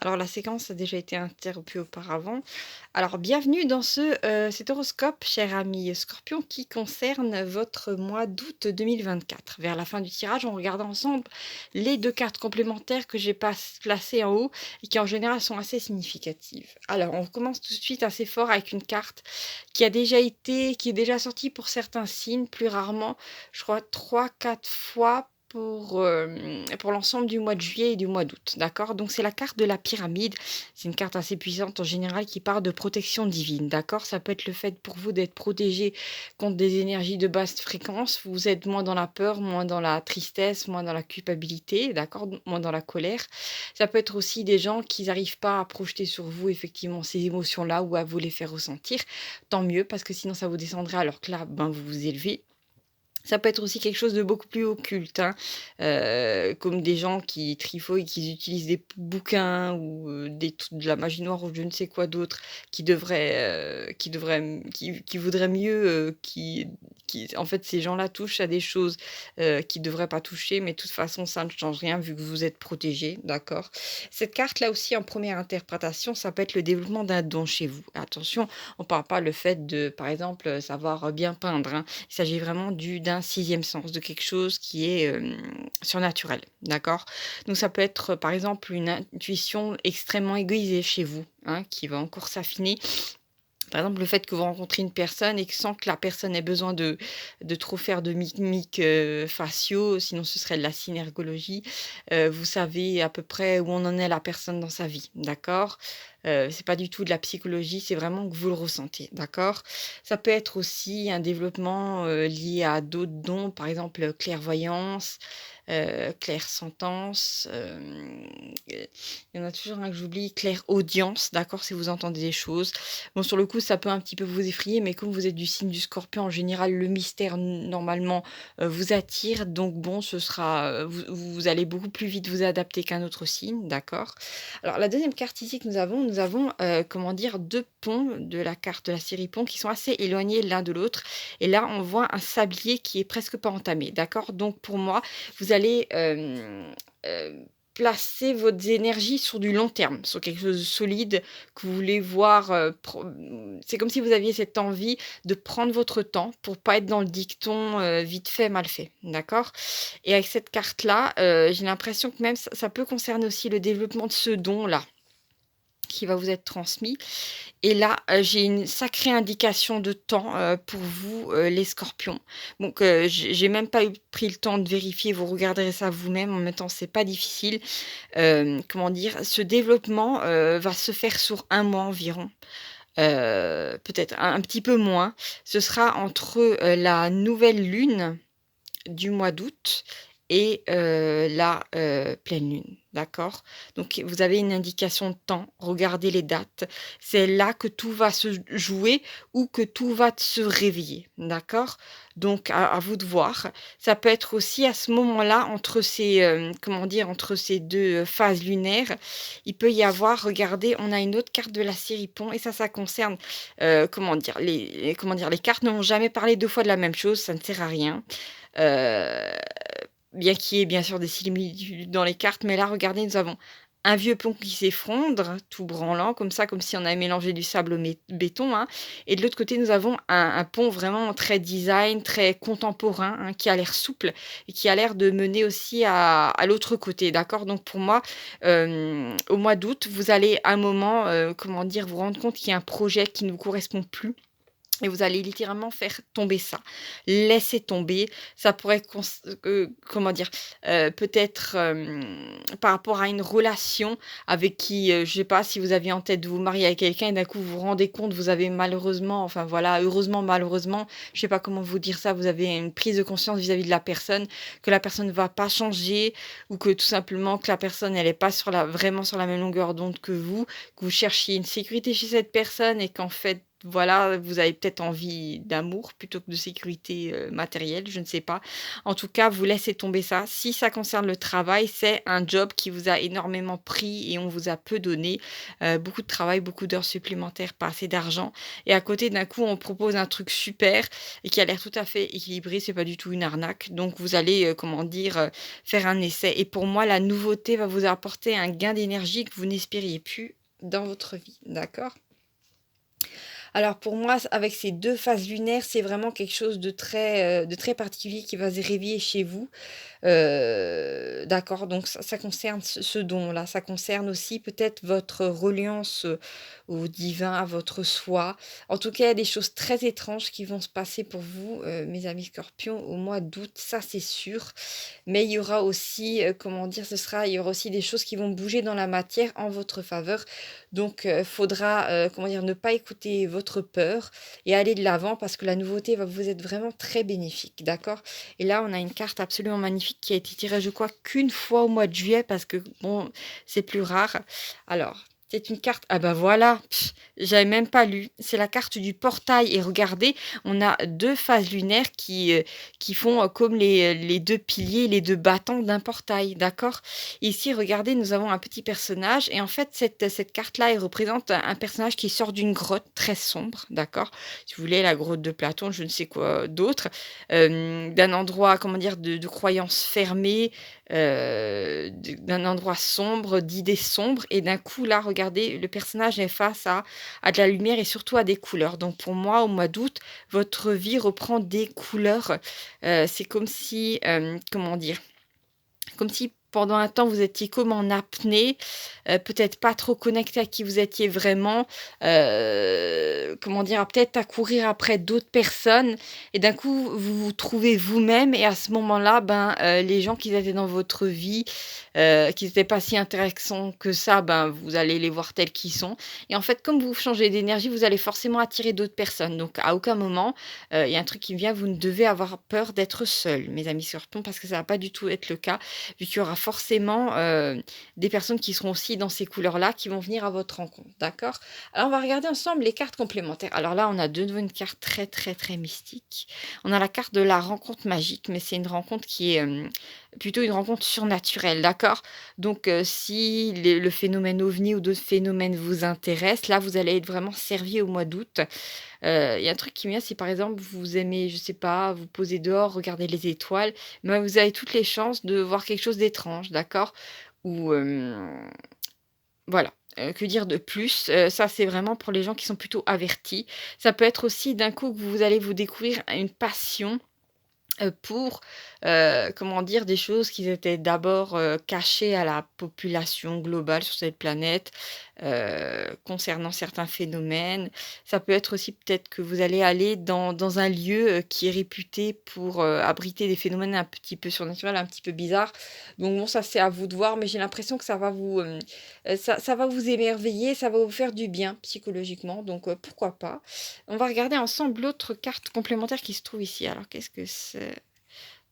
Alors la séquence a déjà été interrompue auparavant. Alors bienvenue dans cet horoscope, cher ami Scorpion, qui concerne votre mois d'août 2024. Vers la fin du tirage, on regarde ensemble les 2 cartes complémentaires que j'ai placées en haut et qui en général sont assez significatives. Alors on commence tout de suite assez fort avec une carte qui est déjà sortie pour certains signes, plus rarement, je crois 3, 4 fois pour l'ensemble du mois de juillet et du mois d'août, d'accord? Donc c'est la carte de la pyramide. C'est une carte assez puissante en général qui parle de protection divine, d'accord? Ça peut être le fait pour vous d'être protégé contre des énergies de basse fréquence. Vous êtes moins dans la peur, moins dans la tristesse, moins dans la culpabilité, d'accord? Moins dans la colère. Ça peut être aussi des gens qui n'arrivent pas à projeter sur vous effectivement ces émotions-là ou à vous les faire ressentir. Tant mieux parce que sinon ça vous descendrait alors que là, ben, vous vous élevez. Ça peut être aussi quelque chose de beaucoup plus occulte, hein, comme des gens qui trifouillent, qui utilisent des bouquins ou, des trucs de la magie noire ou je ne sais quoi d'autre, qui voudraient mieux, qui en fait, ces gens-là touchent à des choses, qu'ils ne devraient pas toucher, mais de toute façon, ça ne change rien vu que vous êtes protégés, d'accord? Cette carte-là aussi, en première interprétation, ça peut être le développement d'un don chez vous. Attention, on ne parle pas le fait de, par exemple, savoir, bien peindre, hein. Il s'agit vraiment d'un sixième sens, de quelque chose qui est, surnaturel, d'accord? Donc ça peut être, par exemple, une intuition extrêmement aiguisée chez vous, hein, qui va encore s'affiner. Par exemple, le fait que vous rencontrez une personne et que sans que la personne ait besoin de trop faire de mimiques, faciaux, sinon ce serait de la synergologie, vous savez à peu près où on en est la personne dans sa vie, d'accord? C'est pas du tout de la psychologie, c'est vraiment que vous le ressentez, d'accord? Ça peut être aussi un développement, lié à d'autres dons, par exemple, clairvoyance, clairsentence, il y en a toujours un que j'oublie, clairaudience, d'accord? Si vous entendez des choses. Bon, sur le coup, ça peut un petit peu vous effrayer, mais comme vous êtes du signe du Scorpion, en général, le mystère, normalement, vous attire. Donc bon, ce sera, vous allez beaucoup plus vite vous adapter qu'un autre signe, d'accord? Alors la deuxième carte ici que nous avons, comment dire? 2 ponts de la carte de la série Pont qui sont assez éloignés l'un de l'autre et là, on voit un sablier qui est presque pas entamé, d'accord? Donc pour moi, vous allez, placer votre énergie sur du long terme, sur quelque chose de solide que vous voulez voir, c'est comme si vous aviez cette envie de prendre votre temps pour pas être dans le dicton, vite fait, mal fait, d'accord? Et avec cette carte-là, j'ai l'impression que même ça peut concerner aussi le développement de ce don-là, qui va vous être transmis et là, j'ai une sacrée indication de temps, pour vous, les scorpions. Donc, j'ai même pas pris le temps de vérifier, vous regarderez ça vous-même. En même temps, c'est pas difficile. Comment dire? Ce développement, va se faire sur un mois environ, peut-être un petit peu moins. Ce sera entre, la nouvelle lune du mois d'août et la, pleine lune, d'accord? Donc vous avez une indication de temps, regardez les dates. C'est là que tout va se jouer ou que tout va se réveiller, d'accord? Donc à vous de voir. Ça peut être aussi à ce moment-là, entre ces, comment dire? Entre ces 2 phases lunaires, il peut y avoir regardez, on a une autre carte de la série Pont et ça concerne, comment dire? Les cartes ne vont jamais parler 2 fois de la même chose, ça ne sert à rien. Heu, Bien qu'il y ait bien sûr des similitudes dans les cartes, mais là regardez, nous avons un vieux pont qui s'effondre, tout branlant comme ça, comme si on avait mélangé du sable au béton, hein, et de l'autre côté, nous avons un pont vraiment très design, très contemporain, hein, qui a l'air souple et qui a l'air de mener aussi à l'autre côté, d'accord? Donc pour moi, au mois d'août, vous allez à un moment, comment dire? Vous rendre compte qu'il y a un projet qui ne vous correspond plus et vous allez littéralement faire tomber ça. Laisser tomber, ça pourrait comment dire? Peut-être, par rapport à une relation avec qui, je sais pas si vous aviez en tête de vous marier avec quelqu'un et d'un coup vous vous rendez compte, vous avez malheureusement, enfin voilà, heureusement, malheureusement, je sais pas comment vous dire ça, vous avez une prise de conscience vis-à-vis de la personne, que la personne ne va pas changer ou que tout simplement que la personne elle est pas vraiment sur la même longueur d'onde que vous cherchiez une sécurité chez cette personne et qu'en fait voilà, vous avez peut-être envie d'amour plutôt que de sécurité, matérielle, je ne sais pas. En tout cas, vous laissez tomber ça. Si ça concerne le travail, c'est un job qui vous a énormément pris et on vous a peu donné, beaucoup de travail, beaucoup d'heures supplémentaires, pas assez d'argent et à côté, d'un coup, on propose un truc super et qui a l'air tout à fait équilibré, c'est pas du tout une arnaque. Donc vous allez, comment dire, faire un essai et pour moi, la nouveauté va vous apporter un gain d'énergie que vous n'espériez plus dans votre vie, d'accord? Alors pour moi, avec ces 2 phases lunaires, c'est vraiment quelque chose de très particulier qui va se réveiller chez vous. D'accord, donc ça concerne ce don-là. Ça concerne aussi peut-être votre reliance, au divin, à votre soi. En tout cas, il y a des choses très étranges qui vont se passer pour vous, mes amis scorpions, au mois d'août, ça c'est sûr. Mais il y aura aussi, comment dire? Il y aura aussi des choses qui vont bouger dans la matière en votre faveur. Donc, faudra, comment dire? Ne pas écouter votre peur et aller de l'avant parce que la nouveauté va vous être vraiment très bénéfique, d'accord? Et là, on a une carte absolument magnifique qui a été tirée, je crois, qu'une fois au mois de juillet parce que bon, c'est plus rare. Alors, c'est une carte ah bah voilà, j'avais même pas lu. C'est la carte du portail et regardez, on a 2 phases lunaires qui font, comme les 2 piliers, les 2 battants d'un portail, d'accord? Ici, regardez, nous avons un petit personnage et en fait, cette carte-là, elle représente un personnage qui sort d'une grotte très sombre, d'accord? Si vous voulez, la grotte de Platon, je ne sais quoi d'autre, d'un endroit, comment dire, de croyances fermées, d'un endroit sombre, d'idées sombres et d'un coup, là, regardez, le personnage est face à de la lumière et surtout à des couleurs. Donc pour moi, au mois d'août, votre vie reprend des couleurs, c'est comme si, comment dire? Comme si pendant un temps vous étiez comme en apnée, peut-être pas trop connecté à qui vous étiez vraiment, comment dire? Peut-être à courir après d'autres personnes et d'un coup vous vous trouvez vous-même et à ce moment-là, ben, les gens qui étaient dans votre vie, qui étaient pas si intéressants que ça, ben, vous allez les voir tels qu'ils sont et en fait comme vous changez d'énergie, vous allez forcément attirer d'autres personnes donc à aucun moment, il y a un truc qui me vient, vous ne devez avoir peur d'être seul, mes amis scorpions, parce que ça va pas du tout être le cas vu qu'il y aura forcément, des personnes qui seront aussi dans ces couleurs-là, qui vont venir à votre rencontre, d'accord? Alors on va regarder ensemble les cartes complémentaires. Alors là, on a de nouveau une carte très, très, très mystique. On a la carte de la rencontre magique, mais c'est une rencontre qui est, plutôt une rencontre surnaturelle, d'accord? Donc si le phénomène ovni ou d'autres phénomènes vous intéressent, là, vous allez être vraiment servi au mois d'août. Il y a un truc qui me vient, si par exemple vous aimez, je sais pas, vous poser dehors, regarder les étoiles, ben, vous avez toutes les chances de voir quelque chose d'étrange, d'accord? Ou, voilà, que dire de plus? Ça, c'est vraiment pour les gens qui sont plutôt avertis. Ça peut être aussi d'un coup que vous allez vous découvrir une passion pour, comment dire? Des choses qui étaient d'abord, cachées à la population globale sur cette planète, concernant certains phénomènes. Ça peut être aussi peut-être que vous allez aller dans un lieu, qui est réputé pour, abriter des phénomènes un petit peu surnaturels, un petit peu bizarres. Donc bon, ça, c'est à vous de voir, mais j'ai l'impression que ça va vous, ça va vous émerveiller, ça va vous faire du bien psychologiquement, donc pourquoi pas? On va regarder ensemble l'autre carte complémentaire qui se trouve ici. Alors qu'est-ce que c'est?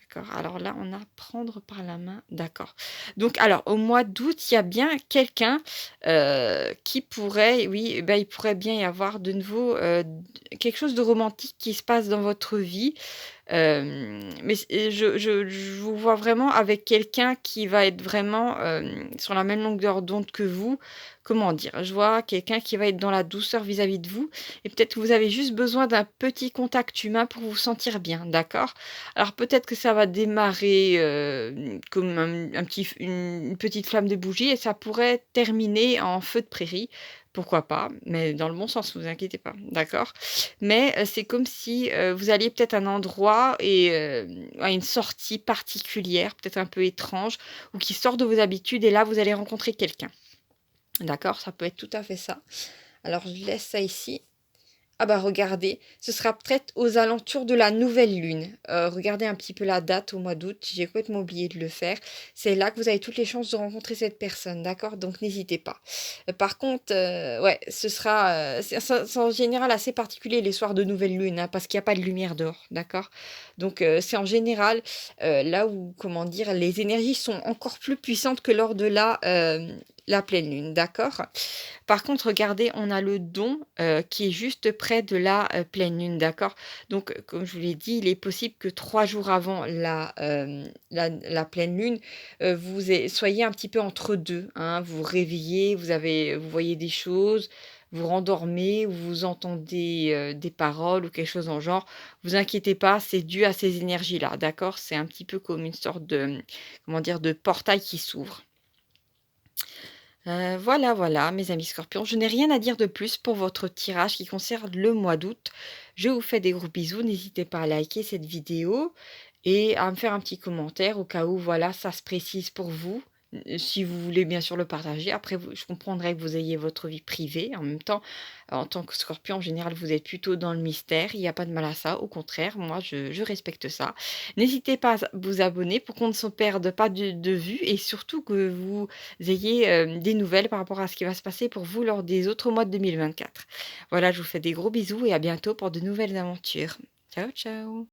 D'accord, alors là, on a prendre par la main, d'accord. Donc alors, au mois d'août, il y a bien quelqu'un, qui pourrait oui, bah, il pourrait bien y avoir de nouveau, quelque chose de romantique qui se passe dans votre vie. Mais c je vous vois vraiment avec quelqu'un qui va être vraiment, sur la même longueur d'onde que vous. Comment dire? Je vois quelqu'un qui va être dans la douceur vis-à-vis de vous et peut-être que vous avez juste besoin d'un petit contact humain pour vous sentir bien, d'accord? Alors peut-être que ça va démarrer, comme un petit f une petite flamme de bougie et ça pourrait terminer en feu de prairie, pourquoi pas, mais dans le bon sens, vous inquiétez pas, d'accord? Mais, c'est comme si, vous alliez peut-être à un endroit et à une sortie particulière, peut-être un peu étrange ou qui sort de vos habitudes et là, vous allez rencontrer quelqu'un. D'accord? Ça peut être tout à fait ça. Alors je laisse ça ici. Ah bah regardez, ce sera peut-être aux alentours de la nouvelle lune. Regardez un petit peu la date au mois d'août, j'ai complètement oublié de le faire. C'est là que vous avez toutes les chances de rencontrer cette personne, d'accord? Donc n'hésitez pas. Par contre, ouais, ce sera, c'est en général assez particulier les soirs de nouvelle lune, hein, parce qu'il y a pas de lumière dehors, d'accord? Donc c'est en général, là où, comment dire? Les énergies sont encore plus puissantes que lors de la, la pleine lune, d'accord? Par contre, regardez, on a le don, qui est juste près de la, pleine lune, d'accord? Donc, comme je vous l'ai dit, il est possible que 3 jours avant la pleine lune, soyez un petit peu entre 2, hein. Vous vous réveillez, vous voyez des choses, vous rendormez ou vous entendez, des paroles ou quelque chose dans le genre. Vous inquiétez pas, c'est dû à ces énergies-là, d'accord? C'est un petit peu comme une sorte de, comment dire? De portail qui s'ouvre. Voilà, voilà, mes amis scorpions, je n'ai rien à dire de plus pour votre tirage qui concerne le mois d'août. Je vous fais des gros bisous, n'hésitez pas à liker cette vidéo et à me faire un petit commentaire au cas où, voilà, ça se précise pour vous. Si vous voulez bien sûr le partager. Après, je comprendrai que vous ayez votre vie privée. En même temps, en tant que scorpion, en général, vous êtes plutôt dans le mystère. Il n'y a pas de mal à ça. Au contraire, moi, je respecte ça. N'hésitez pas à vous abonner pour qu'on ne se perde pas de vue et surtout que vous ayez, des nouvelles par rapport à ce qui va se passer pour vous lors des autres mois de 2024. Voilà, je vous fais des gros bisous et à bientôt pour de nouvelles aventures. Ciao, ciao.